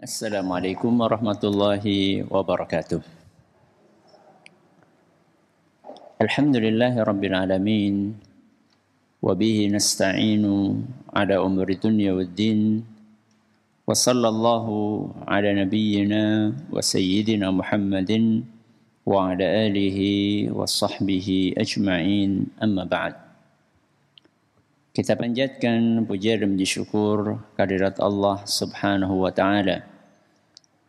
Assalamualaikum warahmatullahi wabarakatuh. Alhamdulillahi rabbil alamin. Wa bihi nasta'inu ala umuri dunya waddin. Wa sallallahu ala nabiyyina wa sayyidina Muhammadin wa ala alihi wa sahbihi ajma'in, amma ba'd. Kita panjatkan puja dan puji syukur kehadirat Allah Subhanahu wa taala.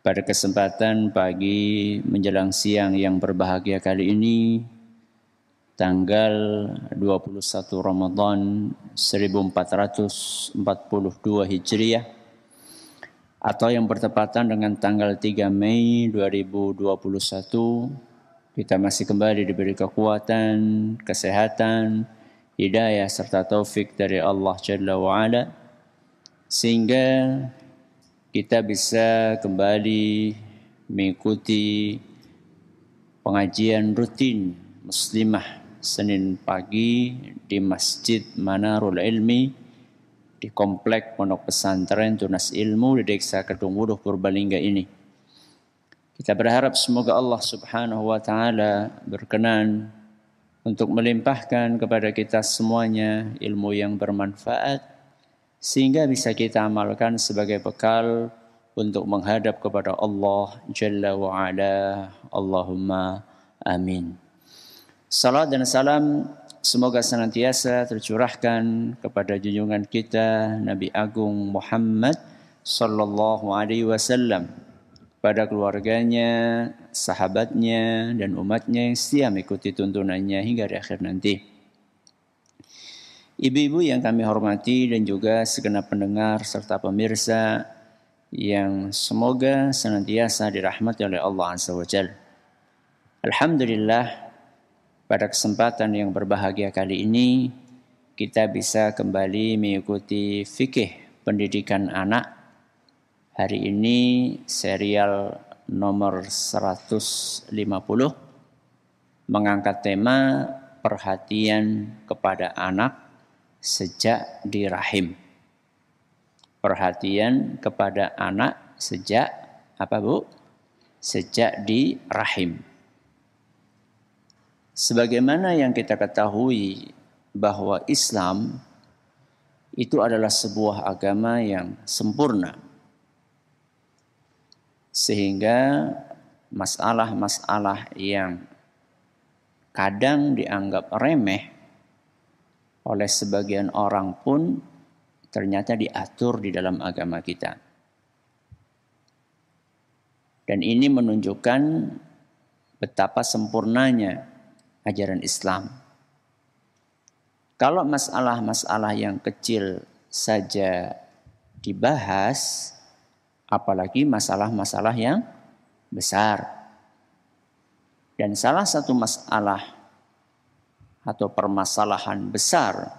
Pada kesempatan pagi menjelang siang yang berbahagia kali ini, tanggal 21 Ramadan 1442 Hijriah, atau yang bertepatan dengan tanggal 3 Mei 2021, kita masih kembali diberi kekuatan, kesehatan, hidayah serta taufik dari Allah Jalla wa'ala, sehingga kita bisa kembali mengikuti pengajian rutin muslimah Senin pagi di Masjid Manarul Ilmi di Komplek Pondok Pesantren Tunas Ilmu di Desa Kedung Wuruh Purbalingga ini. Kita berharap semoga Allah Subhanahu wa taala berkenan untuk melimpahkan kepada kita semuanya ilmu yang bermanfaat, sehingga bisa kita amalkan sebagai bekal untuk menghadap kepada Allah Jalla wa'ala. Allahumma amin. Salat dan salam semoga senantiasa tercurahkan kepada junjungan kita Nabi Agung Muhammad sallallahu alaihi wasallam, pada keluarganya, sahabatnya, dan umatnya yang setia mengikuti tuntunannya hingga di akhir nanti. Ibu-ibu yang kami hormati dan juga segenap pendengar serta pemirsa yang semoga senantiasa dirahmati oleh Allah Azza wa Jalla. Alhamdulillah, pada kesempatan yang berbahagia kali ini kita bisa kembali mengikuti fikih pendidikan anak. Hari ini serial nomor 150 mengangkat tema perhatian kepada anak sejak di rahim. Perhatian kepada anak sejak apa, Bu? Sejak di rahim. Sebagaimana yang kita ketahui bahwa Islam itu adalah sebuah agama yang sempurna, sehingga masalah-masalah yang kadang dianggap remeh oleh sebagian orang pun ternyata diatur di dalam agama kita. Dan ini menunjukkan betapa sempurnanya ajaran Islam. Kalau masalah-masalah yang kecil saja dibahas, apalagi masalah-masalah yang besar. Dan salah satu masalah atau permasalahan besar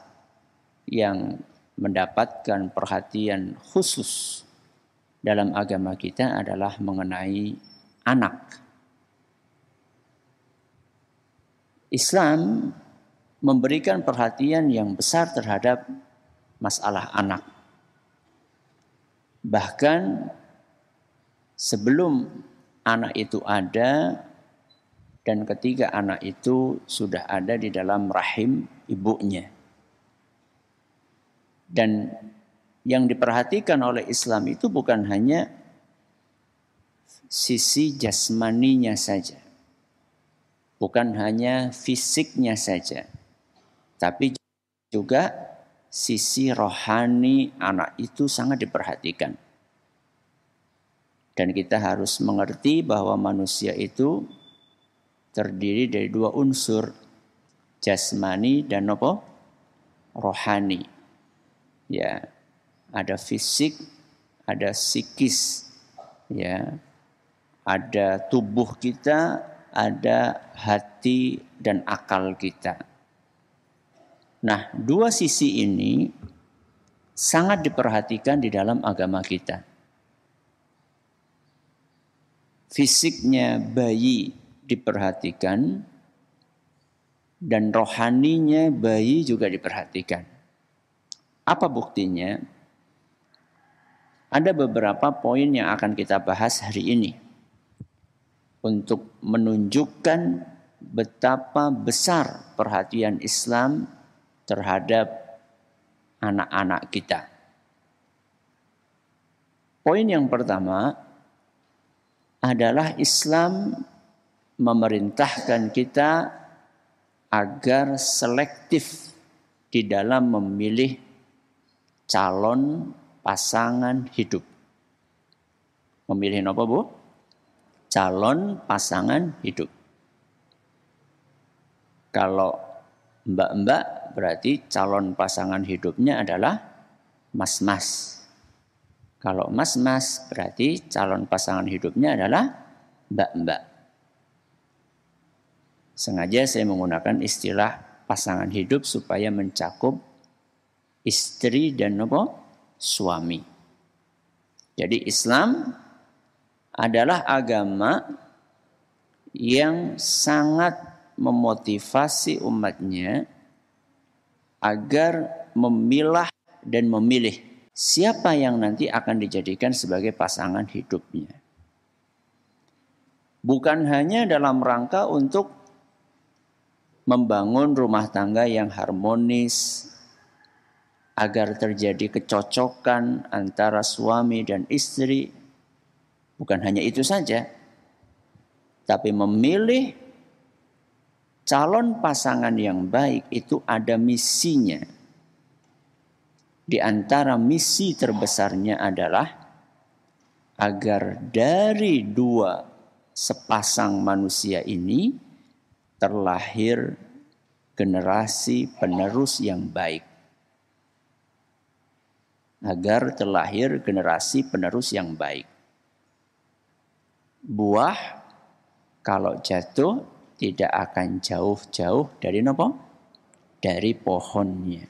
yang mendapatkan perhatian khusus dalam agama kita adalah mengenai anak. Islam memberikan perhatian yang besar terhadap masalah anak. Bahkan sebelum anak itu ada dan ketika anak itu sudah ada di dalam rahim ibunya. Dan yang diperhatikan oleh Islam itu bukan hanya sisi jasmaninya saja, bukan hanya fisiknya saja, tapi juga sisi rohani anak itu sangat diperhatikan. Dan kita harus mengerti bahwa manusia itu terdiri dari dua unsur, jasmani dan apa? Rohani. Ya, ada fisik, ada psikis, ya, ada tubuh kita, ada hati dan akal kita. Nah, dua sisi ini sangat diperhatikan di dalam agama kita. Fisiknya bayi diperhatikan dan rohaninya bayi juga diperhatikan. Apa buktinya? Ada beberapa poin yang akan kita bahas hari ini untuk menunjukkan betapa besar perhatian Islam terhadap anak-anak kita. Poin yang pertama adalah Islam memerintahkan kita agar selektif di dalam memilih calon pasangan hidup. Memilih apa, Bu? Calon pasangan hidup. Kalau mbak-mbak berarti calon pasangan hidupnya adalah mas-mas. Kalau mas-mas berarti calon pasangan hidupnya adalah mbak-mbak. Sengaja saya menggunakan istilah pasangan hidup supaya mencakup istri dan suami. Jadi Islam adalah agama yang sangat memotivasi umatnya agar memilah dan memilih siapa yang nanti akan dijadikan sebagai pasangan hidupnya. Bukan hanya dalam rangka untuk membangun rumah tangga yang harmonis, agar terjadi kecocokan antara suami dan istri. Bukan hanya itu saja, tapi memilih calon pasangan yang baik itu ada misinya. Di antara misi terbesarnya adalah agar dari dua sepasang manusia ini terlahir generasi penerus yang baik. Agar terlahir generasi penerus yang baik. Buah kalau jatuh tidak akan jauh-jauh dari apa? Dari pohonnya.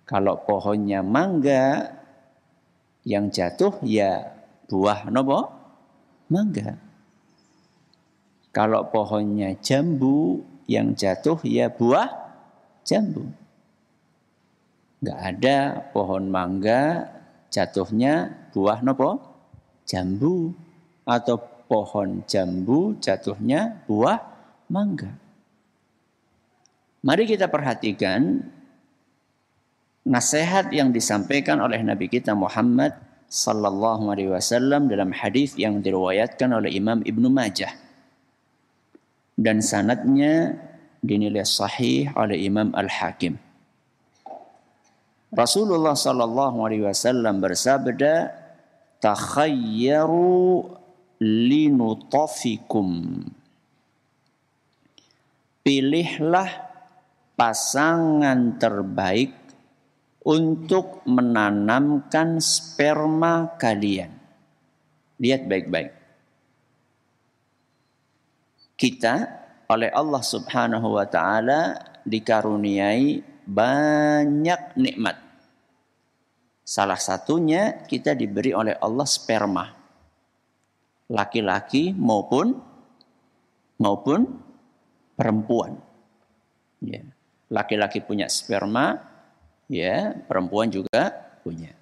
Kalau pohonnya mangga, yang jatuh ya buah apa? Mangga. Kalau pohonnya jambu, yang jatuh ya buah jambu. Enggak ada pohon mangga jatuhnya buah apa? Jambu. Atau pohon jambu jatuhnya buah mangga. Mari kita perhatikan nasihat yang disampaikan oleh Nabi kita Muhammad sallallahu alaihi wasallam dalam hadis yang diriwayatkan oleh Imam Ibnu Majah dan sanadnya dinilai sahih oleh Imam Al-Hakim. Rasulullah sallallahu alaihi wasallam bersabda, "Takhayyaru linutafikum." Pilihlah pasangan terbaik untuk menanamkan sperma kalian. Lihat baik-baik. Kita oleh Allah Subhanahu wa taala dikaruniai banyak nikmat. Salah satunya kita diberi oleh Allah sperma. Laki-laki maupun perempuan. Ya. Laki-laki punya sperma, ya, perempuan juga punya.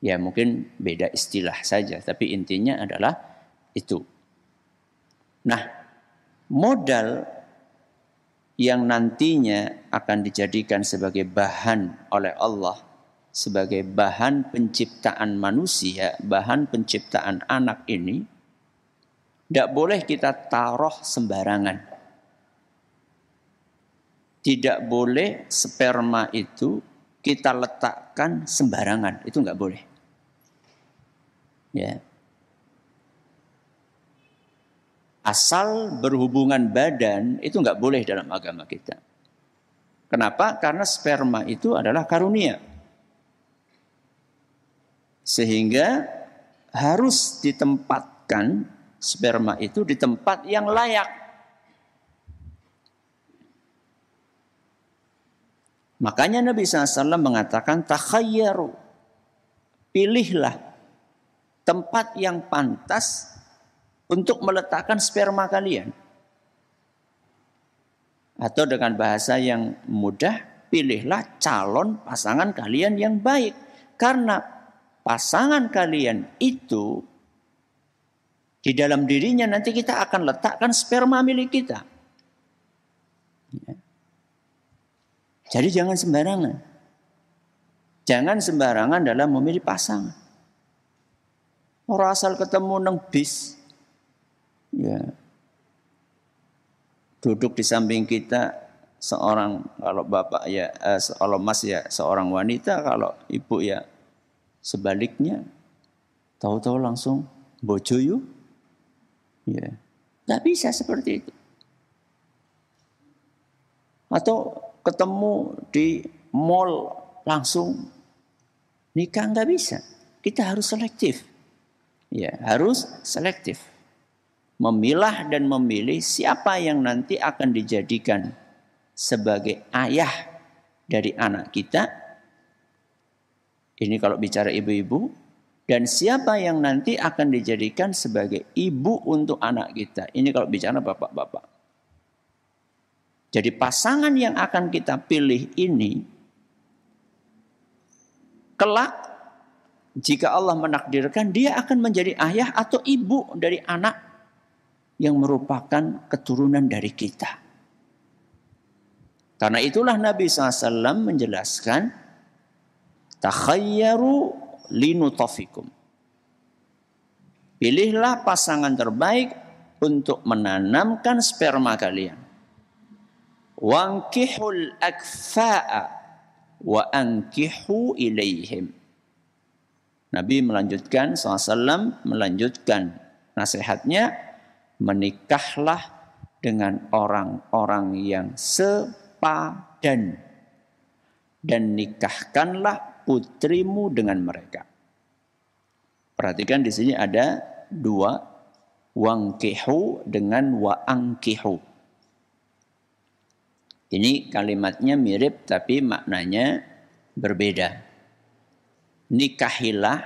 Ya, mungkin beda istilah saja, tapi intinya adalah itu. Nah, modal yang nantinya akan dijadikan sebagai bahan oleh Allah, sebagai bahan penciptaan manusia, bahan penciptaan anak ini, tidak boleh kita taruh sembarangan. Tidak boleh sperma itu kita letakkan sembarangan, itu nggak boleh. Ya. Asal berhubungan badan itu nggak boleh dalam agama kita. Kenapa? Karena sperma itu adalah karunia. Sehingga harus ditempatkan sperma itu di tempat yang layak. Makanya Nabi SAW mengatakan takhayyaru. Pilihlah tempat yang pantas untuk meletakkan sperma kalian. Atau dengan bahasa yang mudah, pilihlah calon pasangan kalian yang baik. Karena pasangan kalian itu di dalam dirinya nanti kita akan letakkan sperma milik kita. Ya. Jadi jangan sembarangan. Jangan sembarangan dalam memilih pasangan. Orang asal ketemu nang bis, ya, duduk di samping kita seorang, kalau bapak ya, kalau mas ya seorang wanita, kalau ibu ya sebaliknya, tahu-tahu langsung bojo yuk, ya, nggak bisa seperti itu. Atau ketemu di mall langsung nikah, nggak bisa. Kita harus selektif. Ya, harus selektif. Memilah dan memilih siapa yang nanti akan dijadikan sebagai ayah dari anak kita. Ini kalau bicara ibu-ibu. Dan siapa yang nanti akan dijadikan sebagai ibu untuk anak kita. Ini kalau bicara bapak-bapak. Jadi pasangan yang akan kita pilih ini kelak jika Allah menakdirkan dia akan menjadi ayah atau ibu dari anak yang merupakan keturunan dari kita. Karena itulah Nabi SAW menjelaskan, takhayyaru linutafikum. Pilihlah pasangan terbaik untuk menanamkan sperma kalian. Wankihul akfa'a wa ankihu ilaihim. Nabi melanjutkan, SAW melanjutkan nasihatnya, menikahlah dengan orang-orang yang sepadan dan nikahkanlah putrimu dengan mereka. Perhatikan di sini ada dua, wangkihu dengan waangkihu. Ini kalimatnya mirip tapi maknanya berbeda. Nikahilah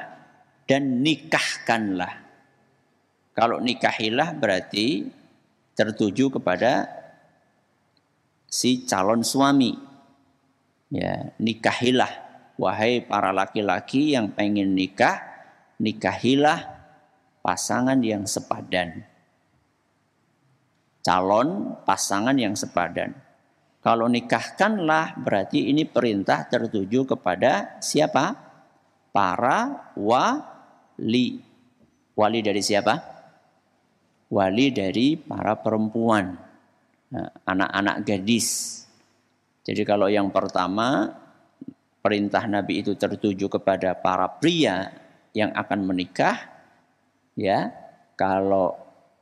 dan nikahkanlah. Kalau nikahilah berarti tertuju kepada si calon suami. Ya, nikahilah. Wahai para laki-laki yang pengen nikah, nikahilah pasangan yang sepadan. Calon pasangan yang sepadan. Kalau nikahkanlah berarti ini perintah tertuju kepada siapa? Para wali. Wali dari siapa? Wali dari para perempuan. Nah, anak-anak gadis. Jadi kalau yang pertama, perintah Nabi itu tertuju kepada para pria yang akan menikah. Ya, kalau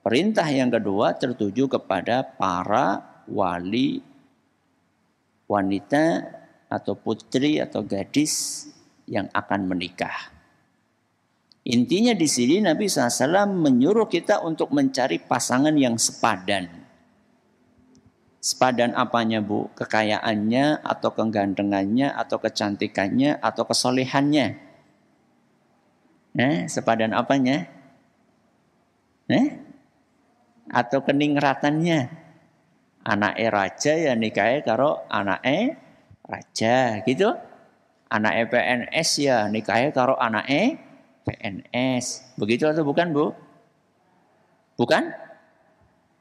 perintah yang kedua tertuju kepada para wali wanita atau putri atau gadis yang akan menikah. Intinya di sini Nabi SAW menyuruh kita untuk mencari pasangan yang sepadan. Sepadan apanya Bu? Kekayaannya atau kegantengannya atau kecantikannya atau kesolehannya? Sepadan apanya? Atau keningratannya? Anake raja ya nikahnya karo anake raja gitu. Anake PNS ya nikahnya karo anake PNS. Begitu atau bukan Bu? Bukan?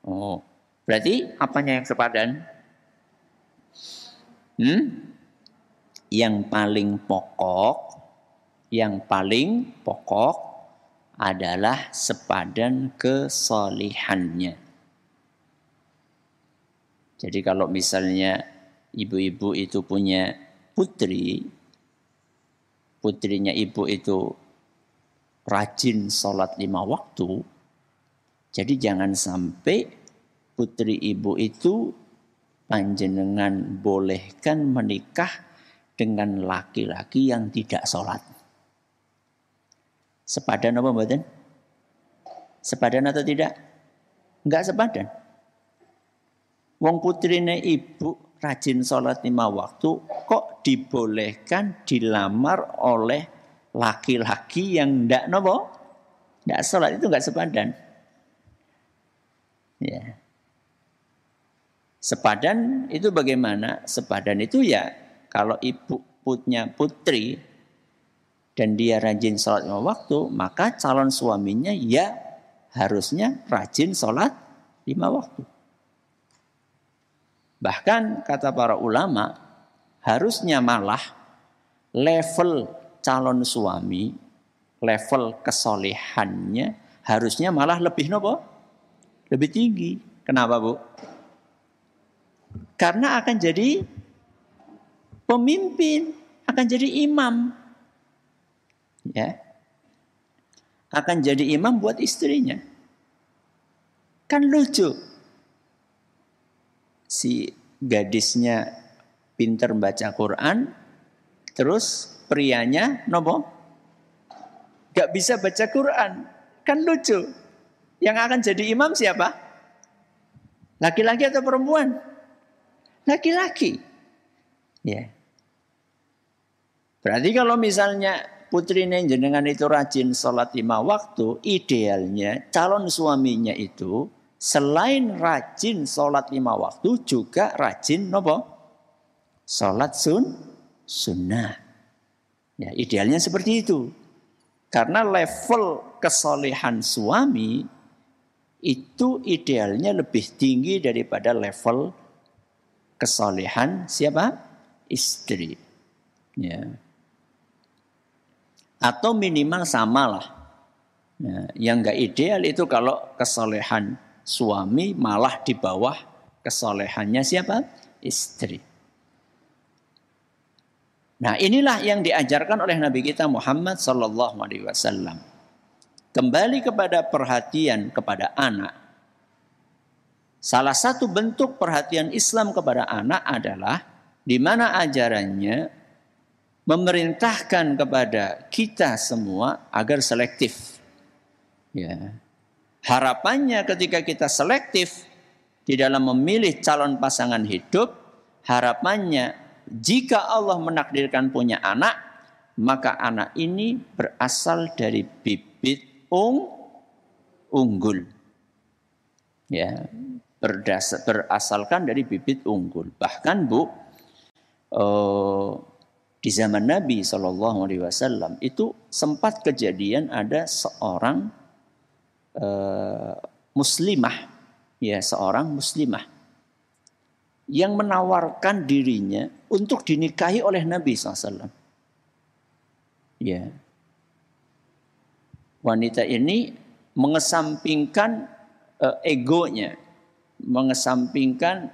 Oh, berarti apanya yang sepadan? Yang paling pokok adalah sepadan kesolihannya. Jadi kalau misalnya ibu-ibu itu punya putrinya ibu itu rajin sholat 5 waktu, jadi jangan sampai putri ibu itu panjenengan bolehkan menikah dengan laki-laki yang tidak sholat. Sepadan apa mboten? Sepadan atau tidak? Enggak sepadan. Wong putrine ibu rajin sholat 5 waktu, kok dibolehkan dilamar oleh laki-laki yang enggak nopo? Enggak sholat, itu enggak sepadan. Ya. Sepadan itu bagaimana? Sepadan itu ya kalau ibu punya putri dan dia rajin sholat 5 waktu, maka calon suaminya ya harusnya rajin sholat 5 waktu. Bahkan kata para ulama, harusnya malah level calon suami, level kesolehannya harusnya malah lebih nopo? Lebih tinggi. Kenapa, Bu? Karena akan jadi pemimpin, akan jadi imam. Ya. Akan jadi imam buat istrinya. Kan lucu. Si gadisnya pinter baca Quran, terus prianya nopo? Gak bisa baca Quran. Kan lucu. Yang akan jadi imam siapa? Laki-laki atau perempuan? Laki-laki. Ya. Berarti kalau misalnya putri jenengan itu rajin sholat 5 waktu, idealnya calon suaminya itu selain rajin sholat 5 waktu juga rajin nopo? Sholat sunnah. Ya, idealnya seperti itu. Karena level kesolehan suami itu idealnya lebih tinggi daripada level kesolehan siapa? Istri. Ya. Atau minimal samalah. Ya, yang enggak ideal itu kalau kesolehan suami malah di bawah kesolehannya siapa? Istri. Nah, inilah yang diajarkan oleh Nabi kita Muhammad sallallahu alaihi wasallam. Kembali kepada perhatian kepada anak. Salah satu bentuk perhatian Islam kepada anak adalah di mana ajarannya memerintahkan kepada kita semua agar selektif. Ya. Harapannya ketika kita selektif di dalam memilih calon pasangan hidup, harapannya jika Allah menakdirkan punya anak, maka anak ini berasal dari bibit unggul. Ya, berasalkan dari bibit unggul. Bahkan Bu, di zaman Nabi SAW itu sempat kejadian ada seorang muslimah, ya seorang muslimah yang menawarkan dirinya untuk dinikahi oleh Nabi SAW. Ya. Wanita ini mengesampingkan egonya, mengesampingkan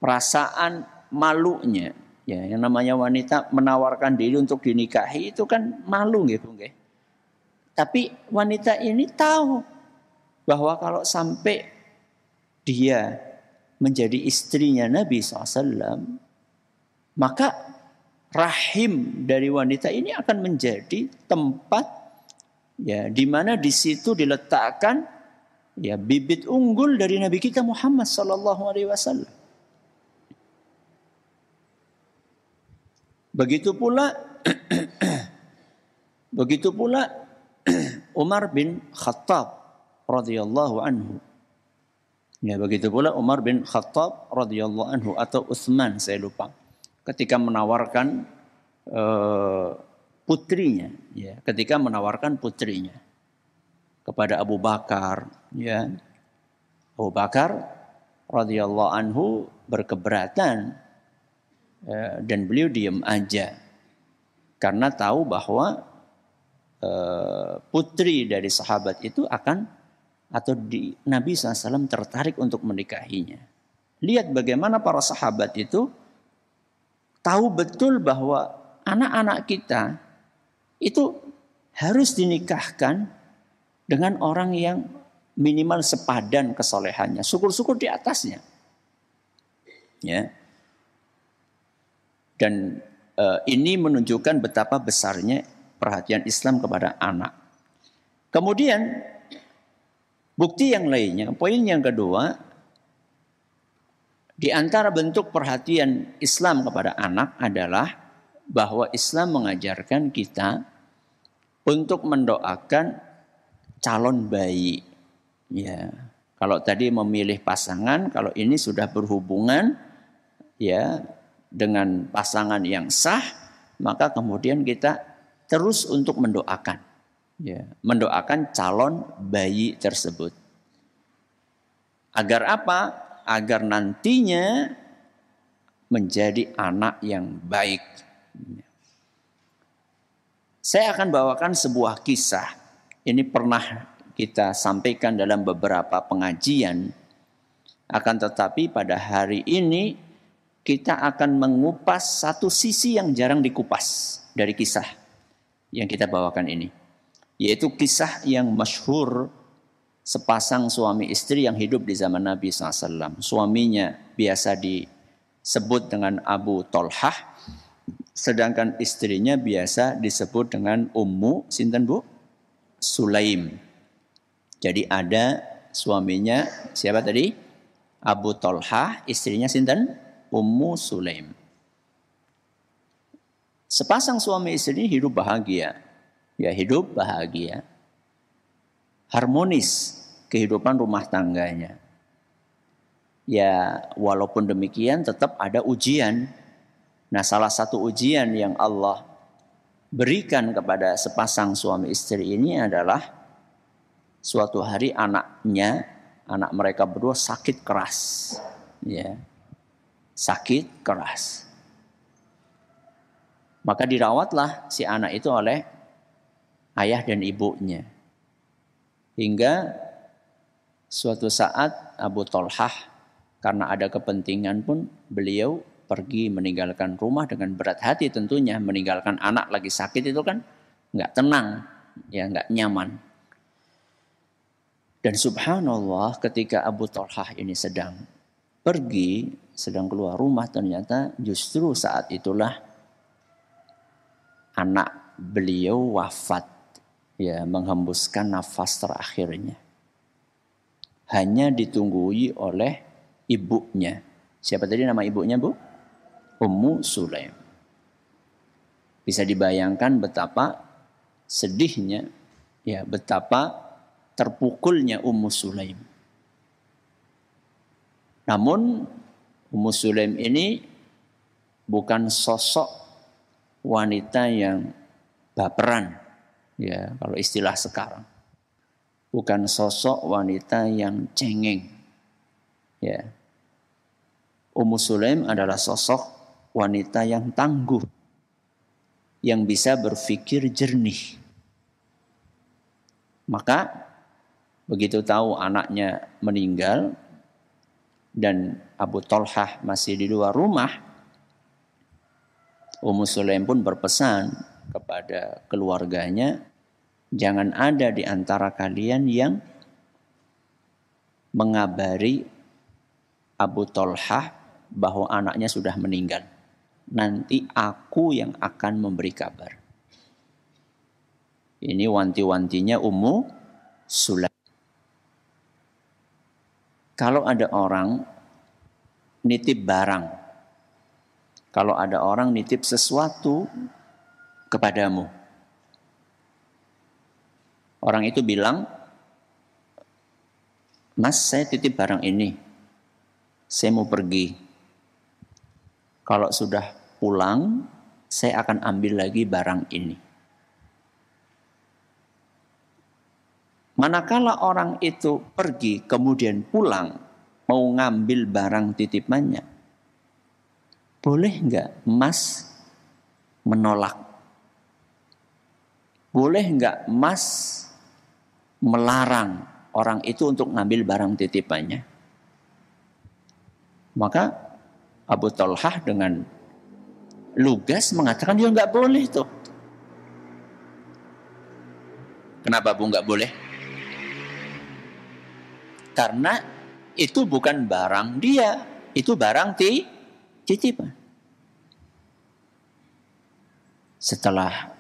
perasaan malunya. Ya, yang namanya wanita menawarkan diri untuk dinikahi itu kan malu gitu, nggih. Tapi wanita ini tahu bahwa kalau sampai dia menjadi istrinya Nabi SAW, maka rahim dari wanita ini akan menjadi tempat ya di mana di situ diletakkan ya bibit unggul dari Nabi kita Muhammad SAW. Begitu pula Umar bin Khattab radhiyallahu anhu. Ya, begitu pula Umar bin Khattab radhiyallahu anhu atau Utsman, saya lupa. Ketika menawarkan putrinya, ya, ketika menawarkan putrinya kepada Abu Bakar, ya. Abu Bakar radhiyallahu anhu berkeberatan dan beliau diam aja karena tahu bahwa putri dari sahabat itu akan atau Nabi SAW tertarik untuk menikahinya. Lihat bagaimana para sahabat itu tahu betul bahwa anak-anak kita itu harus dinikahkan dengan orang yang minimal sepadan kesolehannya. Syukur-syukur di atasnya. Ya. Dan ini menunjukkan betapa besarnya perhatian Islam kepada anak. Kemudian bukti yang lainnya, poin yang kedua, di antara bentuk perhatian Islam kepada anak adalah bahwa Islam mengajarkan kita untuk mendoakan calon bayi. Ya, kalau tadi memilih pasangan, kalau ini sudah berhubungan ya dengan pasangan yang sah, maka kemudian kita terus untuk mendoakan. Ya, mendoakan calon bayi tersebut. Agar apa? Agar nantinya menjadi anak yang baik. Saya akan bawakan sebuah kisah. Ini pernah kita sampaikan dalam beberapa pengajian. Akan tetapi pada hari ini kita akan mengupas satu sisi yang jarang dikupas dari kisah yang kita bawakan ini. Yaitu kisah yang masyhur sepasang suami istri yang hidup di zaman Nabi SAW. Suaminya biasa disebut dengan Abu Tolhah, sedangkan istrinya biasa disebut dengan Ummu, sinten Bu? Sulaim. Jadi ada suaminya, siapa tadi? Abu Tolhah, istrinya sinten? Ummu Sulaim. Sepasang suami istri hidup bahagia. Ya, hidup bahagia. Harmonis kehidupan rumah tangganya. Ya, walaupun demikian tetap ada ujian. Nah, salah satu ujian yang Allah berikan kepada sepasang suami istri ini adalah suatu hari anak mereka berdua sakit keras. Ya. Sakit keras. Maka dirawatlah si anak itu oleh ayah dan ibunya. Hingga suatu saat Abu Tolhah karena ada kepentingan pun beliau pergi meninggalkan rumah dengan berat hati tentunya. Meninggalkan anak lagi sakit itu kan nggak tenang, ya nggak nyaman. Dan subhanallah ketika Abu Tolhah ini sedang pergi, sedang keluar rumah, ternyata justru saat itulah anak beliau wafat, ya menghembuskan nafas terakhirnya. Hanya ditunggui oleh ibunya. Siapa tadi nama ibunya, Bu? Ummu Sulaim. Bisa dibayangkan betapa sedihnya, ya betapa terpukulnya Ummu Sulaim. Namun Ummu Sulaim ini bukan sosok wanita yang baperan, ya kalau istilah sekarang. Bukan sosok wanita yang cengeng. Ya. Ummu Sulaim adalah sosok wanita yang tangguh, yang bisa berpikir jernih. Maka begitu tahu anaknya meninggal dan Abu Tolhah masih di luar rumah, Ummu Sulaim pun berpesan kepada keluarganya, jangan ada di antara kalian yang mengabari Abu Tolhah bahwa anaknya sudah meninggal. Nanti aku yang akan memberi kabar. Ini wanti-wantinya Ummu Sulaim. Kalau ada orang nitip barang, kalau ada orang nitip sesuatu kepadamu, orang itu bilang, Mas, saya titip barang ini, saya mau pergi. Kalau sudah pulang, saya akan ambil lagi barang ini. Manakala orang itu pergi kemudian pulang mau ngambil barang titipannya, boleh enggak Mas menolak? Boleh enggak Mas melarang orang itu untuk ngambil barang titipannya? Maka Abu Tolhah dengan lugas mengatakan dia enggak boleh tuh. Kenapa Bu enggak boleh? Karena itu bukan barang dia, itu barang titipan. Setelah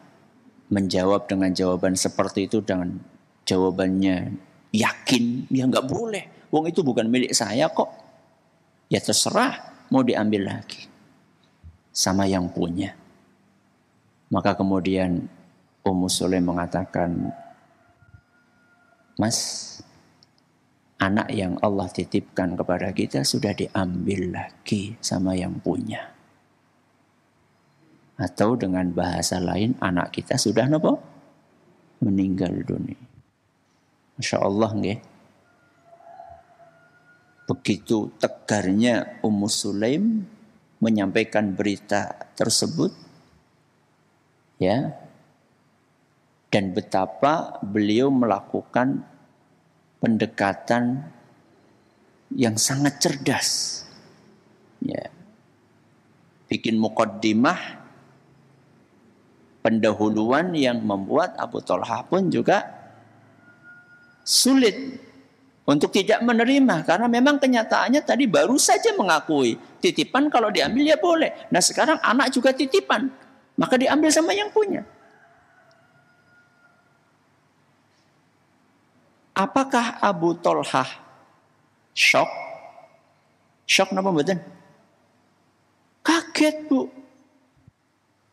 menjawab dengan jawaban seperti itu, dengan jawabannya yakin, ya nggak boleh. Wong itu bukan milik saya kok. Ya terserah, mau diambil lagi sama yang punya. Maka kemudian Ummu Sulaim mengatakan, Mas, anak yang Allah titipkan kepada kita sudah diambil lagi sama yang punya. Atau dengan bahasa lain, anak kita sudah nopo meninggal dunia. Masya Allah nggih. Begitu tegarnya Ummu Sulaim menyampaikan berita tersebut, ya, dan betapa beliau melakukan pendekatan yang sangat cerdas, ya, bikin muqaddimah pendahuluan yang membuat Abu Thalhah pun juga sulit untuk tidak menerima, karena memang kenyataannya tadi baru saja mengakui titipan kalau diambil ya boleh. Nah sekarang anak juga titipan, maka diambil sama yang punya. Apakah Abu Thalhah shock? Shock napa mboten? Kaget, Bu.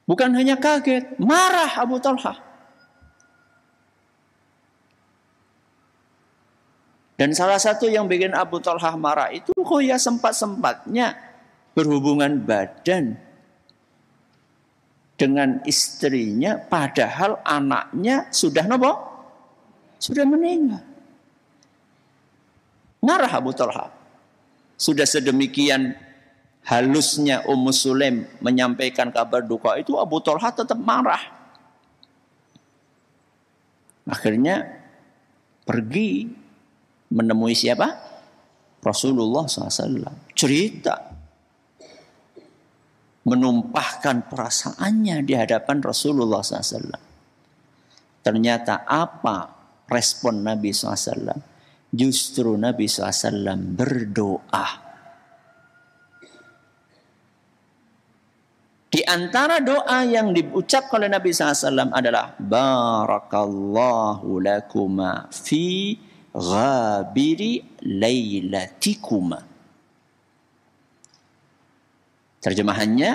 Bukan hanya kaget, marah Abu Thalhah. Dan salah satu yang bikin Abu Thalhah marah itu kok ya sempat-sempatnya berhubungan badan dengan istrinya padahal anaknya sudah nopo? Sudah meninggal. Marah Abu Thalhah. Sudah sedemikian halusnya Ummu Sulaim menyampaikan kabar duka itu, Abu Thalhah tetap marah. Akhirnya pergi menemui siapa? Rasulullah SAW. Cerita. Menumpahkan perasaannya di hadapan Rasulullah SAW. Ternyata apa respon Nabi SAW? Justru Nabi SAW berdoa. Di antara doa yang diucapkan oleh Nabi SAW adalah Barakallahu lakuma fi ghabiri lailatikuma. Terjemahannya,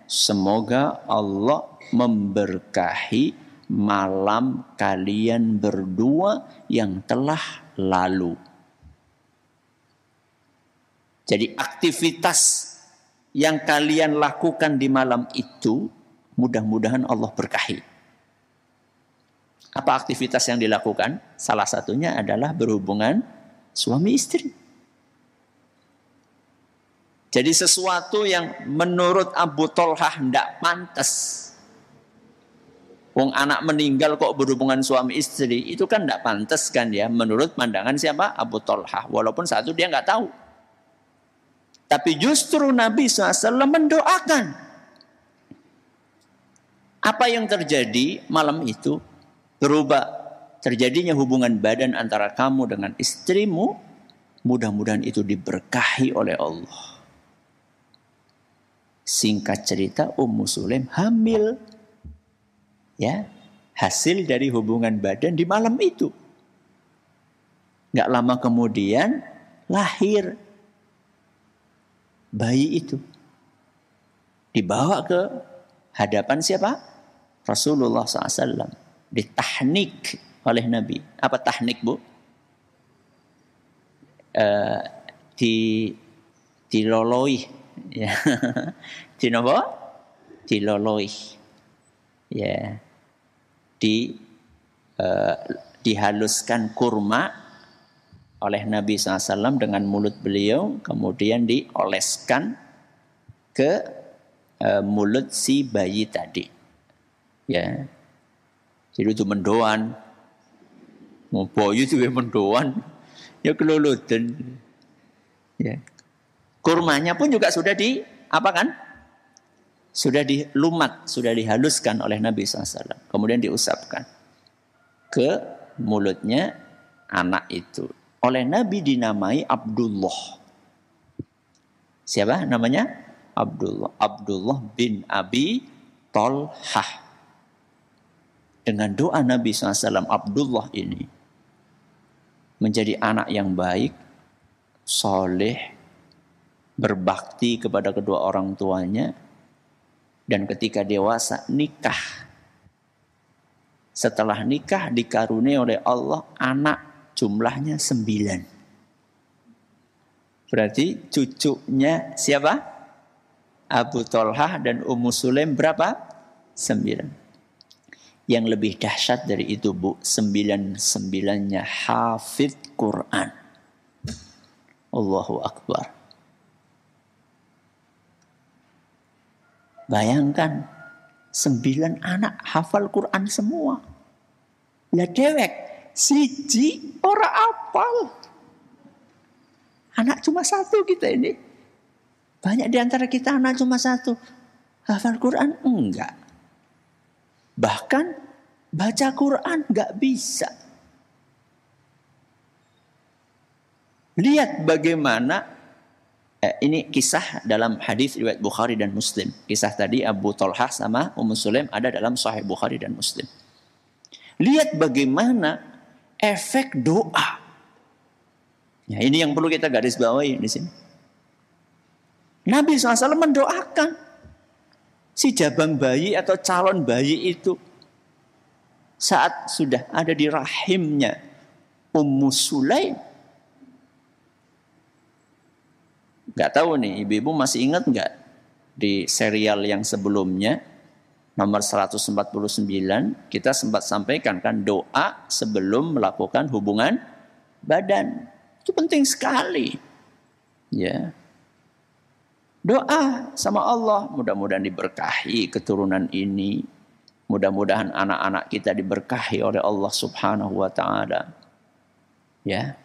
semoga Allah memberkahi malam kalian berdua yang telah lalu. Jadi aktivitas yang kalian lakukan di malam itu mudah-mudahan Allah berkahi. Apa aktivitas yang dilakukan? Salah satunya adalah berhubungan suami istri. Jadi sesuatu yang menurut Abu Thalhah tidak pantas. Wong anak meninggal kok berhubungan suami istri, itu kan tidak pantas kan ya, menurut pandangan siapa? Abu Thalhah. Walaupun satu dia nggak tahu. Tapi justru Nabi SAW mendoakan. Apa yang terjadi malam itu? Berubah, terjadinya hubungan badan antara kamu dengan istrimu, mudah-mudahan itu diberkahi oleh Allah. Singkat cerita, Ummu Sulaim hamil, ya, hasil dari hubungan badan di malam itu. Gak lama kemudian lahir bayi itu, dibawa ke hadapan siapa? Rasulullah SAW. Ditahnik oleh Nabi. Apa tahnik, Bu? Diloloi, ya. Dinopo? Diloloi, ya. Dihaluskan kurma oleh Nabi SAW dengan mulut beliau, kemudian dioleskan ke mulut si bayi tadi, ya. Jadi itu mendoan, mau bayi itu mendoan, ya kelulutan, ya. Kurmanya pun juga sudah apa kan? Sudah dilumat, sudah dihaluskan oleh Nabi SAW. Kemudian diusapkan ke mulutnya anak itu. Oleh Nabi dinamai Abdullah. Siapa namanya? Abdullah. Abdullah bin Abi Thalhah. Dengan doa Nabi SAW, Abdullah ini menjadi anak yang baik, soleh, berbakti kepada kedua orang tuanya, dan ketika dewasa nikah. Setelah nikah dikaruniai oleh Allah anak jumlahnya 9. Berarti cucunya siapa? Abu Thalhah dan Ummu Sulaim berapa? 9. Yang lebih dahsyat dari itu, Bu, 9-9-nya hafidz Quran. Allahu Akbar. Bayangkan, 9 anak hafal Quran semua. Lah dewek, siji ora apal. Anak cuma 1 kita ini. Banyak di antara kita anak cuma 1. Hafal Quran enggak. Bahkan baca Quran enggak bisa. Lihat bagaimana ini kisah dalam hadis riwayat Bukhari dan Muslim. Kisah tadi Abu Thalhah sama Ummu Sulaim ada dalam Sahih Bukhari dan Muslim. Lihat bagaimana efek doa. Ya, ini yang perlu kita garis bawahi di sini. Nabi SAW mendoakan si jabang bayi atau calon bayi itu saat sudah ada di rahimnya Ummu Sulaim. Gak tahu nih, ibu-ibu masih ingat gak di serial yang sebelumnya nomor 149 kita sempat sampaikan kan doa sebelum melakukan hubungan badan. Itu penting sekali. Ya. Doa sama Allah, mudah-mudahan diberkahi keturunan ini. Mudah-mudahan anak-anak kita diberkahi oleh Allah Subhanahu wa taala. Ya.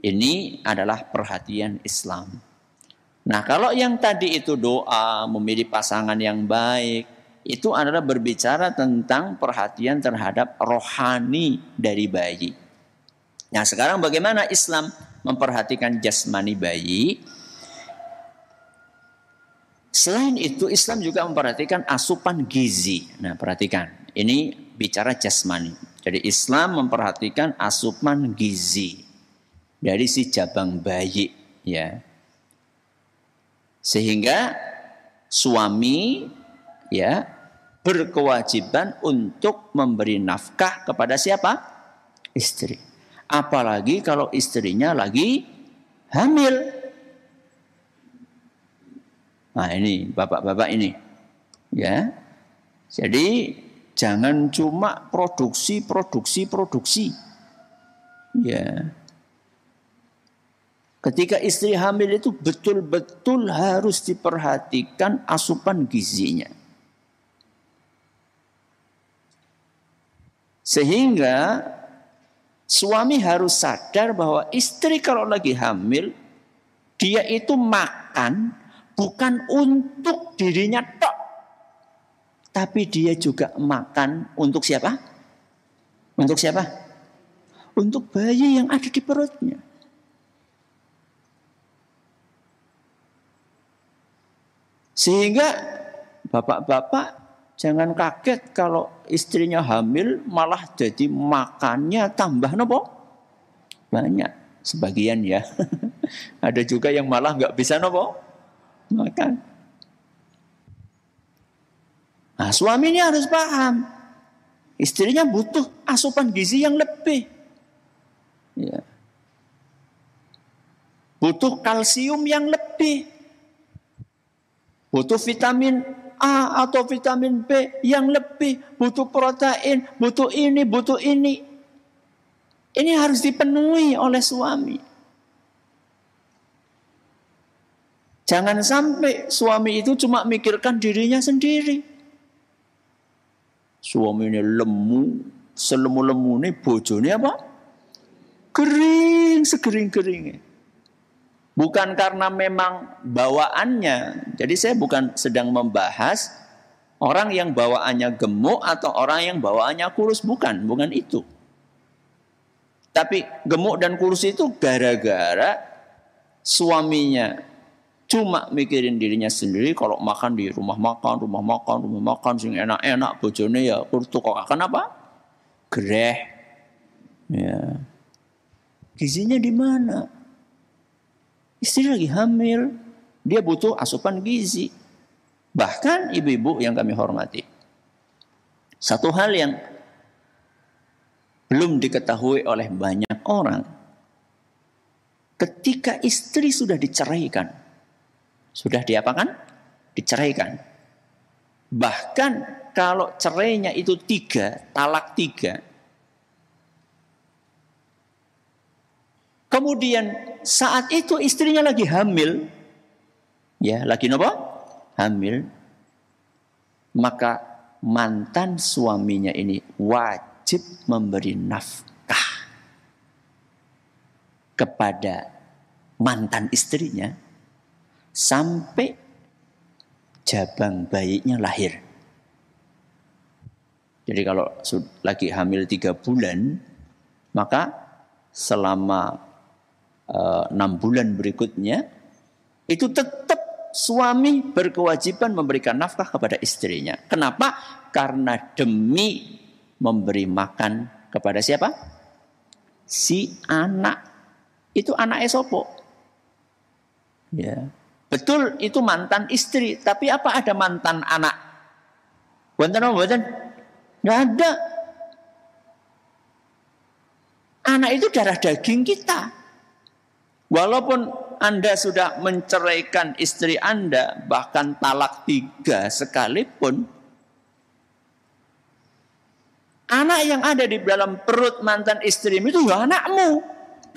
Ini adalah perhatian Islam. Nah, kalau yang tadi itu doa, memilih pasangan yang baik, itu adalah berbicara tentang perhatian terhadap rohani dari bayi. Nah, sekarang bagaimana Islam memperhatikan jasmani bayi? Selain itu, Islam juga memperhatikan asupan gizi. Nah, perhatikan. Ini bicara jasmani. Jadi Islam memperhatikan asupan gizi dari si jabang bayi, ya. Sehingga suami ya berkewajiban untuk memberi nafkah kepada siapa? Istri. Apalagi kalau istrinya lagi hamil. Nah, ini bapak-bapak ini. Ya. Jadi jangan cuma produksi. Ya. Ketika istri hamil itu betul-betul harus diperhatikan asupan gizinya. Sehingga suami harus sadar bahwa istri kalau lagi hamil, dia itu makan bukan untuk dirinya tok. Tapi dia juga makan untuk siapa? Untuk siapa? Untuk bayi yang ada di perutnya. Sehingga bapak-bapak jangan kaget kalau istrinya hamil malah jadi makannya tambah nopo banyak. Sebagian ya. Ada juga yang malah nggak bisa nopo makan. Nah, suaminya harus paham. Istrinya butuh asupan gizi yang lebih. Ya. Butuh kalsium yang lebih. Butuh vitamin A atau vitamin B yang lebih. Butuh protein, butuh ini, butuh ini. Ini harus dipenuhi oleh suami. Jangan sampai suami itu cuma mikirkan dirinya sendiri. Suami ini lemu, selemu-lemu ini bojone apa? Kering, segering-keringnya. Bukan karena memang bawaannya. Jadi saya bukan sedang membahas orang yang bawaannya gemuk atau orang yang bawaannya kurus. Bukan itu. Tapi gemuk dan kurus itu gara-gara suaminya cuma mikirin dirinya sendiri. Kalau makan di rumah makan sing enak-enak, bojone ya kurtu kok kenapa? Gereh. Ya. Gizinya di mana? Istri lagi hamil, dia butuh asupan gizi. Bahkan ibu-ibu yang kami hormati. Satu hal yang belum diketahui oleh banyak orang. Ketika istri sudah diceraikan. Sudah diapakan? Diceraikan. Bahkan kalau cerainya itu 3, talak 3. Kemudian saat itu istrinya lagi hamil. Ya, lagi apa? Hamil. Maka mantan suaminya ini wajib memberi nafkah kepada mantan istrinya sampai jabang bayinya lahir. Jadi kalau lagi hamil 3 bulan, maka selama 6 bulan berikutnya itu tetap suami berkewajiban memberikan nafkah kepada istrinya. Kenapa? Karena demi memberi makan kepada siapa? Si anak. Itu anak esopo. Ya. Betul itu mantan istri, tapi apa ada mantan anak? Wonten apa mboten? Enggak ada. Anak itu darah daging kita. Walaupun Anda sudah menceraikan istri Anda, bahkan talak 3 sekalipun, anak yang ada di dalam perut mantan istrimu itu ya anakmu.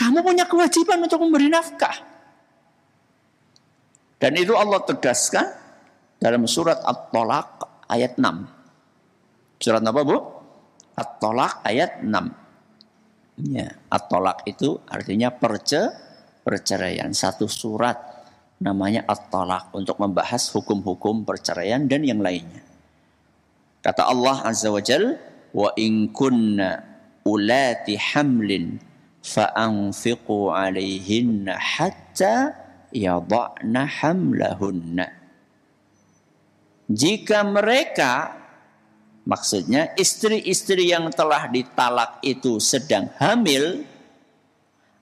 Kamu punya kewajiban untuk memberi nafkah. Dan itu Allah tegaskan dalam surat At-Tolaq ayat 6. Surat apa, Bu? At-Tolaq ayat 6. Ya, At-Tolaq itu artinya perceraian. Satu surat namanya At-Tolaq untuk membahas hukum-hukum perceraian dan yang lainnya. Kata Allah Azza wa Jal, wa in kunna ulati hamlin fa'anfiqu alaihinna hatta yada'na hamlahunna. Jika mereka, maksudnya istri-istri yang telah ditalak itu sedang hamil,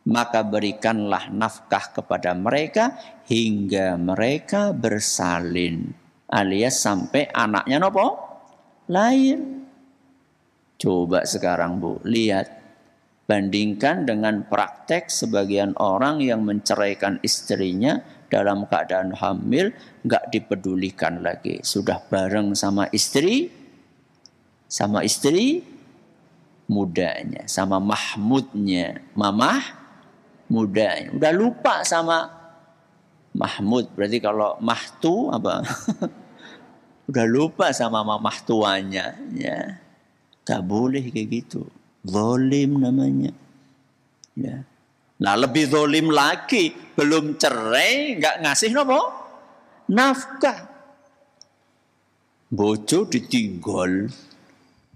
maka berikanlah nafkah kepada mereka hingga mereka bersalin, alias sampai anaknya nopo? Lahir. Coba sekarang Bu, lihat. Bandingkan dengan praktek sebagian orang yang menceraikan istrinya dalam keadaan hamil, nggak dipedulikan lagi. Sudah bareng sama istri mudanya, sama Mahmudnya, mamah mudanya. Udah lupa sama Mahmud, berarti kalau mahtu apa? Udah lupa sama mamah tuanya, ya. Gak boleh kayak gitu. Zolim namanya. Ya. Nah lebih zolim lagi, belum cerai nggak ngasih nopo? Nafkah. Bojo ditinggal.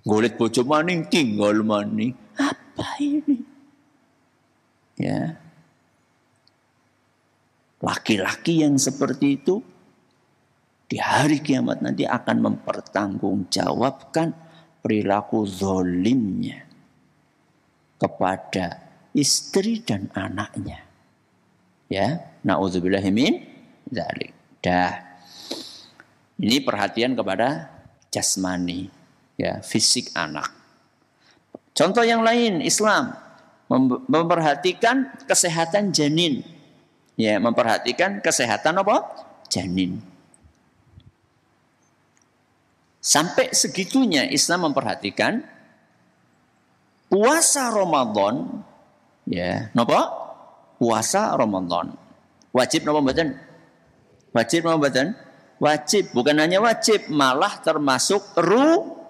Golet bojo maning tinggal maning. Apa ini? Ya. Laki-laki yang seperti itu di hari kiamat nanti akan mempertanggungjawabkan perilaku zolimnya kepada istri dan anaknya. Ya, na'udzubillahi min dzalik. Ini perhatian kepada jasmani, ya, fisik anak. Contoh yang lain, Islam memperhatikan kesehatan janin. Ya, memperhatikan kesehatan apa? Janin. Sampai segitunya Islam memperhatikan puasa Ramadan, ya, napa? Puasa Ramadan. Wajib napa mboten? Wajib napa mboten? Wajib, bukan hanya wajib, malah termasuk rukun.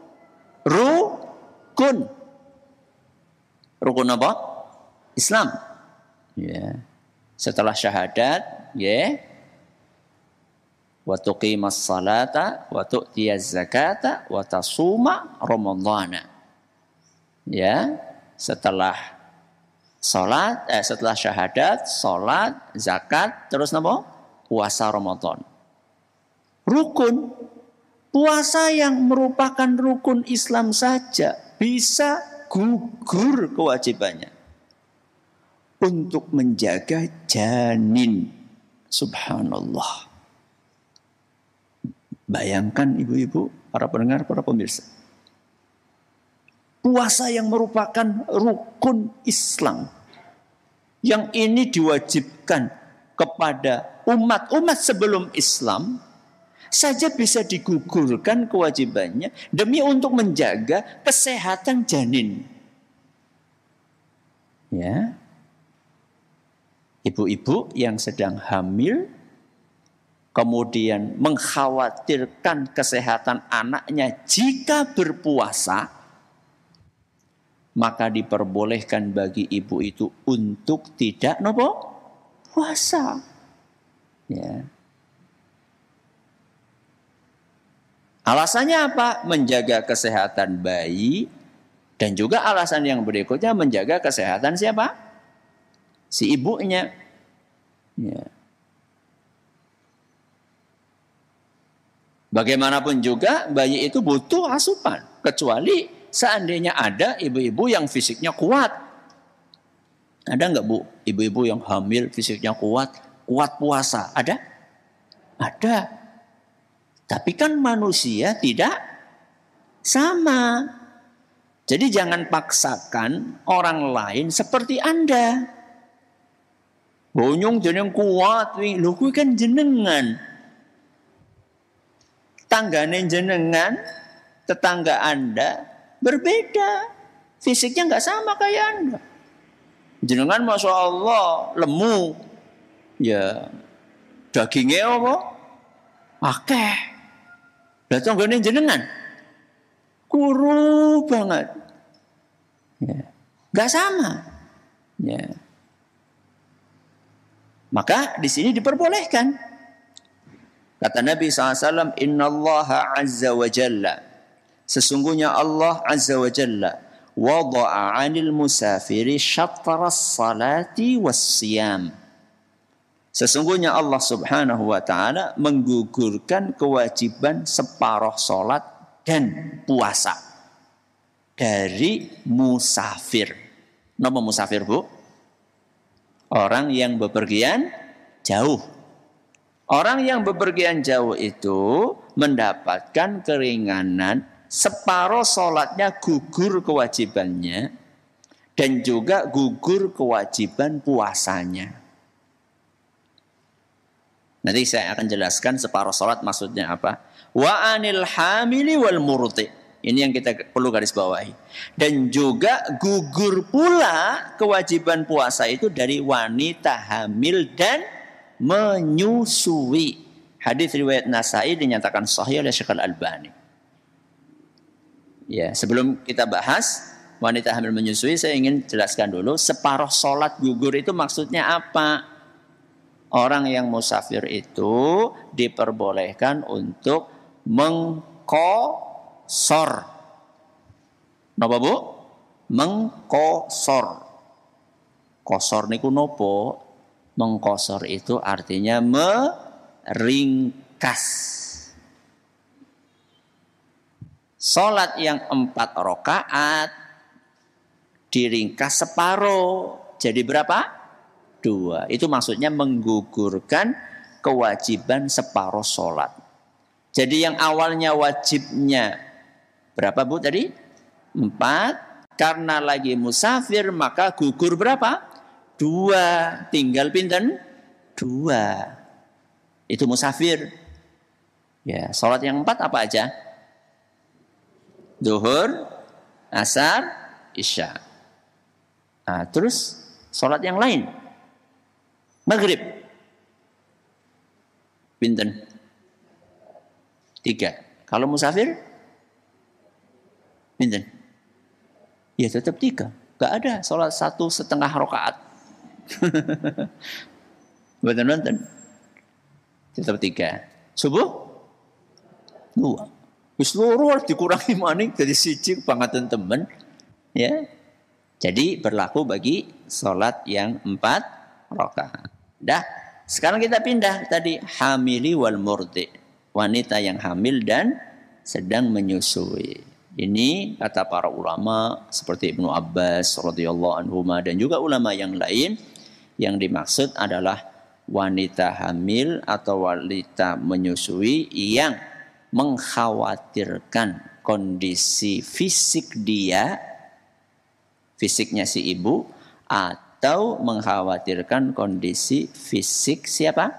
Rukun apa? Islam. Ya. Setelah syahadat, ya. Wa tuqimas salata wa tu'tiyaz zakata wa tasuma ramadhana. Ya, setelah salat, setelah syahadat, salat, zakat, terus napa? Puasa Ramadan. Rukun. Puasa yang merupakan rukun Islam saja bisa gugur kewajibannya untuk menjaga janin. Subhanallah. Bayangkan ibu-ibu, para pendengar, para pemirsa. Puasa yang merupakan rukun Islam. Yang ini diwajibkan kepada umat-umat sebelum Islam. saja bisa digugurkan kewajibannya demi untuk menjaga kesehatan janin. Ya. Ibu-ibu yang sedang hamil kemudian mengkhawatirkan kesehatan anaknya jika berpuasa, maka diperbolehkan bagi ibu itu untuk tidak puasa. Ya. Alasannya apa? Menjaga kesehatan bayi dan juga alasan yang berikutnya menjaga kesehatan siapa? Si ibunya. Ya. Bagaimanapun juga bayi itu butuh asupan, kecuali seandainya ada ibu-ibu yang fisiknya kuat. Ada nggak Bu? Ibu-ibu yang hamil fisiknya kuat puasa. Ada? Ada. Tapi kan manusia tidak sama. Jadi jangan paksakan orang lain seperti Anda. Bonyong jeneng kuat, lho kuwi kan jenengan. Tanggane jenengan, tetangga Anda berbeda. Fisiknya nggak sama kayak Anda. Jenengan Masya Allah lemu. Ya dagingnya apa? Akeh. Lah tanggane jenengan kuru banget. Ya. Nggak sama. Ya. Maka di sini diperbolehkan. Kata Nabi SAW, Inna Allah Azza wa Jalla. Sesungguhnya Allah Azza wa Jalla wada'a 'anil musafiri syatras salati was siyam. Sesungguhnya Allah Subhanahu wa taala menggugurkan kewajiban separuh salat dan puasa dari musafir. Napa musafir, Bu? Orang yang bepergian jauh. Orang yang bepergian jauh itu mendapatkan keringanan, separuh sholatnya gugur kewajibannya, dan juga gugur kewajiban puasanya. Nanti saya akan jelaskan separuh sholat maksudnya apa. Wa anil hamili wal murti. Ini yang kita perlu garis bawahi. Dan juga gugur pula kewajiban puasa itu dari wanita hamil dan menyusui. Hadis riwayat Nasai dinyatakan sahih oleh Syekh Al-Albani. Ya, sebelum kita bahas wanita hamil menyusui, saya ingin jelaskan dulu separuh sholat gugur itu maksudnya apa. Orang yang musafir itu diperbolehkan untuk mengqosor. Napa Bu? Mengqosor. Qosor niku nopo? Mengqosor itu artinya meringkas. Salat yang 4 rakaat diringkas separuh. Jadi berapa? 2. Itu maksudnya menggugurkan kewajiban separuh salat. Jadi yang awalnya wajibnya berapa Bu tadi? 4. Karena lagi musafir maka gugur berapa? 2. Tinggal pinten? 2. Itu musafir. Ya, salat yang 4 apa aja? Zuhur, asar, isya. Nah, terus salat yang lain. Maghrib. Pinten? 3. Kalau musafir? Pinten? Ya tetap 3. Gak ada salat 1,5 rakaat. Betul-betul. Tetap 3. Subuh? 2. Wis loro dikurangi maning dari siji banget teman. Ya. Jadi berlaku bagi salat yang 4 rakaat. Dah, sekarang kita pindah tadi hamili wal murdi. Wanita yang hamil dan sedang menyusui. Ini kata para ulama seperti Ibnu Abbas radhiyallahu anhu dan juga ulama yang lain, yang dimaksud adalah wanita hamil atau wanita menyusui yang mengkhawatirkan kondisi fisik dia, fisiknya si ibu, atau mengkhawatirkan kondisi fisik siapa?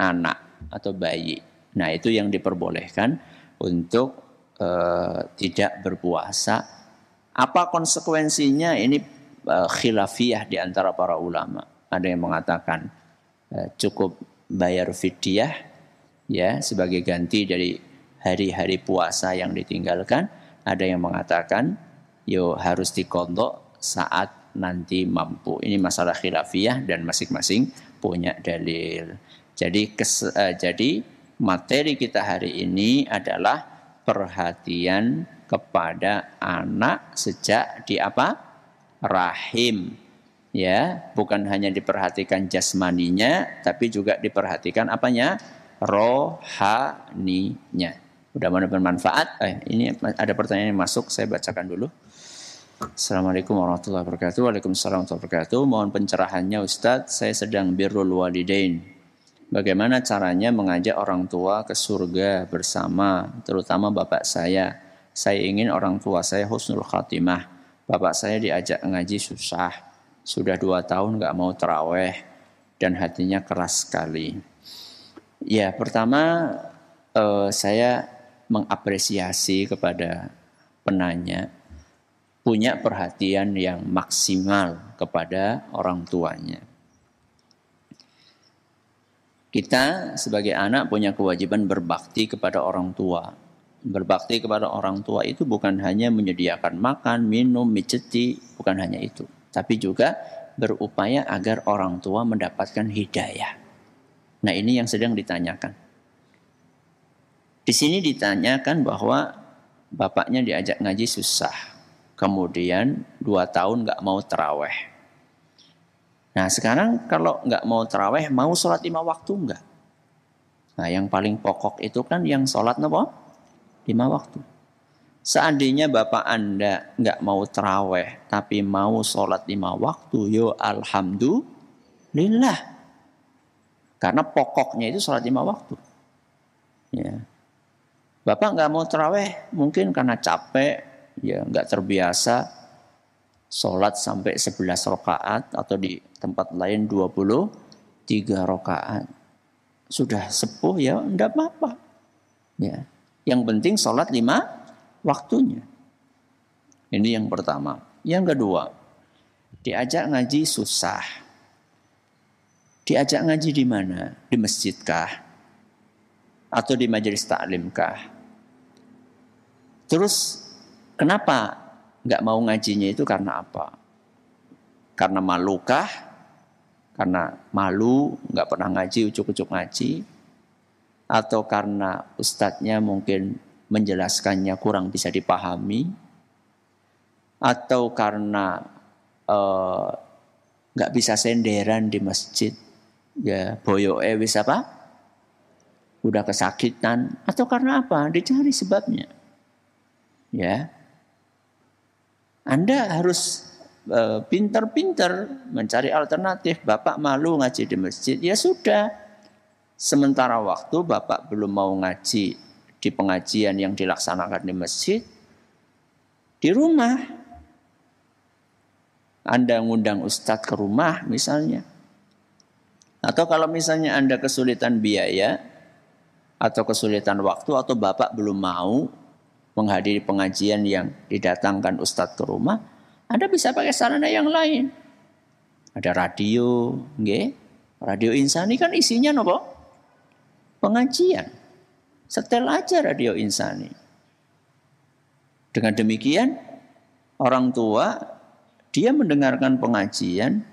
Anak atau bayi. Nah, itu yang diperbolehkan untuk tidak berpuasa. Apa konsekuensinya? Ini khilafiyah di antara para ulama. Ada yang mengatakan cukup bayar fidyah ya sebagai ganti dari hari-hari puasa yang ditinggalkan. Ada yang mengatakan harus diqadha saat nanti mampu. Ini masalah khilafiyah dan masing-masing punya dalil. Jadi materi kita hari ini adalah perhatian kepada anak sejak di apa? Rahim. Ya, bukan hanya diperhatikan jasmaninya, tapi juga diperhatikan apanya? Rohaninya. Mudah-mudahan bermanfaat. Ini ada pertanyaan yang masuk, saya bacakan dulu. Assalamualaikum warahmatullahi wabarakatuh. Waalaikumsalam warahmatullahi wabarakatuh. Mohon pencerahannya Ustadz, saya sedang birrul walidain. Bagaimana caranya mengajak orang tua ke surga bersama, terutama bapak saya. Saya ingin orang tua saya husnul khatimah. Bapak saya diajak ngaji susah. Sudah 2 tahun gak mau taraweh dan hatinya keras sekali. Ya, pertama saya mengapresiasi kepada penanya punya perhatian yang maksimal kepada orang tuanya. Kita sebagai anak punya kewajiban berbakti kepada orang tua. Berbakti kepada orang tua itu bukan hanya menyediakan makan, minum, mijeti, bukan hanya itu. Tapi juga berupaya agar orang tua mendapatkan hidayah. Nah, ini yang sedang ditanyakan. Di sini ditanyakan bahwa bapaknya diajak ngaji susah. Kemudian 2 tahun gak mau taraweh. Nah, sekarang kalau gak mau taraweh, mau sholat 5 waktu enggak? Nah, yang paling pokok itu kan yang sholat 5 waktu. Seandainya bapak Anda gak mau taraweh, tapi mau sholat 5 waktu, alhamdulillah. Karena pokoknya itu sholat 5 waktu. Ya. Bapak gak mau taraweh mungkin karena capek, ya gak terbiasa sholat sampai 11 rakaat atau di tempat lain 23 rakaat. Sudah sepuh ya enggak apa-apa. Ya. Yang penting sholat 5 waktunya. Ini yang pertama. Yang kedua, diajak ngaji susah. Diajak ngaji di mana? Di masjid kah? Atau di majelis taklim kah? Terus kenapa nggak mau ngajinya itu karena apa? Karena malu kah? Karena malu nggak pernah ngaji, ucuk-ucuk ngaji? Atau karena ustadznya mungkin menjelaskannya kurang bisa dipahami? Atau karena nggak bisa senderan di masjid? Ya boyoke wis apa? Udah kesakitan. Atau karena apa? Dicari sebabnya. Ya, Anda harus pintar-pintar mencari alternatif. Bapak malu ngaji di masjid, ya sudah. Sementara waktu bapak belum mau ngaji di pengajian yang dilaksanakan di masjid, di rumah. Anda ngundang ustadz ke rumah misalnya. Atau kalau misalnya Anda kesulitan biaya atau kesulitan waktu atau bapak belum mau menghadiri pengajian yang didatangkan ustadz ke rumah, Anda bisa pakai sarana yang lain. Ada radio, nggih. Radio Insani kan isinya nopo? Pengajian. Setel aja radio Insani. Dengan demikian, orang tua dia mendengarkan pengajian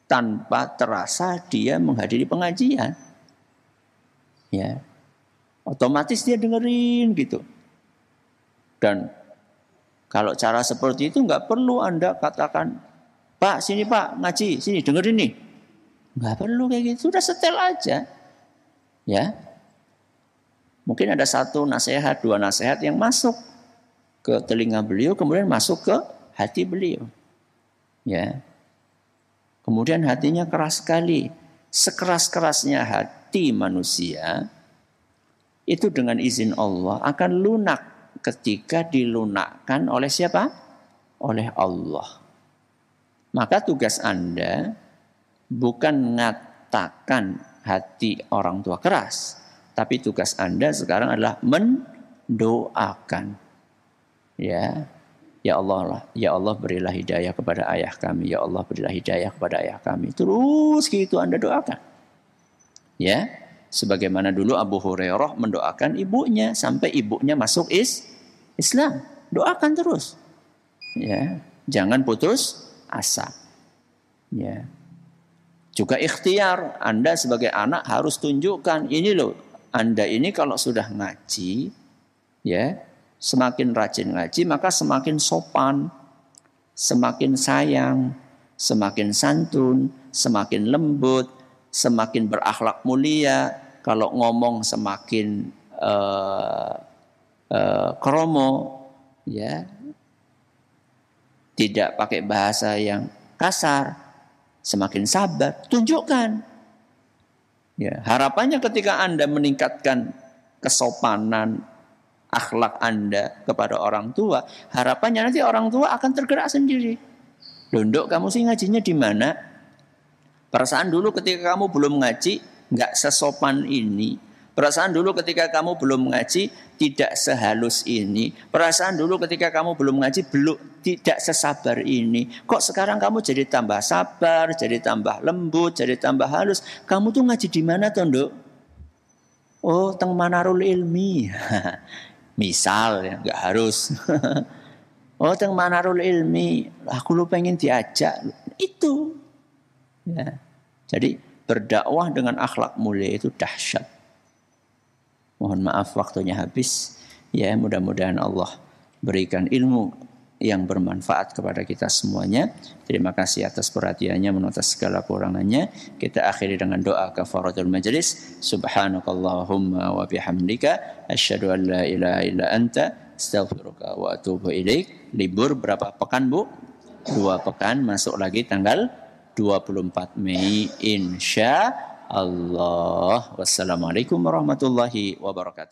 tanpa terasa dia menghadiri pengajian. Ya. Otomatis dia dengerin gitu. Dan kalau cara seperti itu nggak perlu Anda katakan, Pak sini Pak ngaji, sini dengerin nih. Nggak perlu kayak gitu, sudah setel aja. Ya, mungkin ada 1 nasihat, 2 nasihat yang masuk ke telinga beliau, kemudian masuk ke hati beliau. Ya, kemudian hatinya keras sekali, sekeras-kerasnya hati manusia itu dengan izin Allah akan lunak ketika dilunakkan oleh siapa? Oleh Allah. Maka tugas Anda bukan mengatakan hati orang tua keras, Tapi tugas Anda sekarang adalah mendoakan. Ya. Ya Allah lah, ya Allah berilah hidayah kepada ayah kami, ya Allah berilah hidayah kepada ayah kami. Terus gitu Anda doakan. Ya, sebagaimana dulu Abu Hurairah mendoakan ibunya sampai ibunya masuk Islam. Doakan terus. Ya, jangan putus asa. Ya. Juga ikhtiar, Anda sebagai anak harus tunjukkan ini loh, Anda ini kalau sudah ngaji, ya, semakin rajin ngaji maka semakin sopan, semakin sayang, semakin santun, semakin lembut, semakin berakhlak mulia. Kalau ngomong semakin kromo, ya, tidak pakai bahasa yang kasar, semakin sabar. Tunjukkan. Ya, harapannya ketika Anda meningkatkan kesopanan akhlak Anda kepada orang tua, harapannya nanti orang tua akan tergerak sendiri. Dondok, kamu sih ngajinya di mana? Perasaan dulu ketika kamu belum ngaji nggak sesopan ini. Perasaan dulu ketika kamu belum ngaji tidak sehalus ini. Perasaan dulu ketika kamu belum ngaji belum tidak sesabar ini. Kok sekarang kamu jadi tambah sabar, jadi tambah lembut, jadi tambah halus? Kamu tuh ngaji di mana, Tondok? Oh, teng Manarul Ilmi. Misal ya, nggak harus. Oh, teng Manarul Ilmi, aku lu pengen diajak. Itu. Ya. Jadi berdakwah dengan akhlak mulia itu dahsyat. Mohon maaf waktunya habis. Ya, mudah-mudahan Allah berikan ilmu yang bermanfaat kepada kita semuanya. Terima kasih atas perhatiannya, menuntas segala kurangannya. Kita akhiri dengan doa kafaratul majlis. Subhanakallahumma wa bihamdika asyhadu an la ilaha illa anta astaghfiruka wa atubu ilaik. Libur berapa pekan, Bu? 2 pekan, masuk lagi tanggal 24 Mei insya Allah. Wassalamualaikum warahmatullahi wabarakatuh.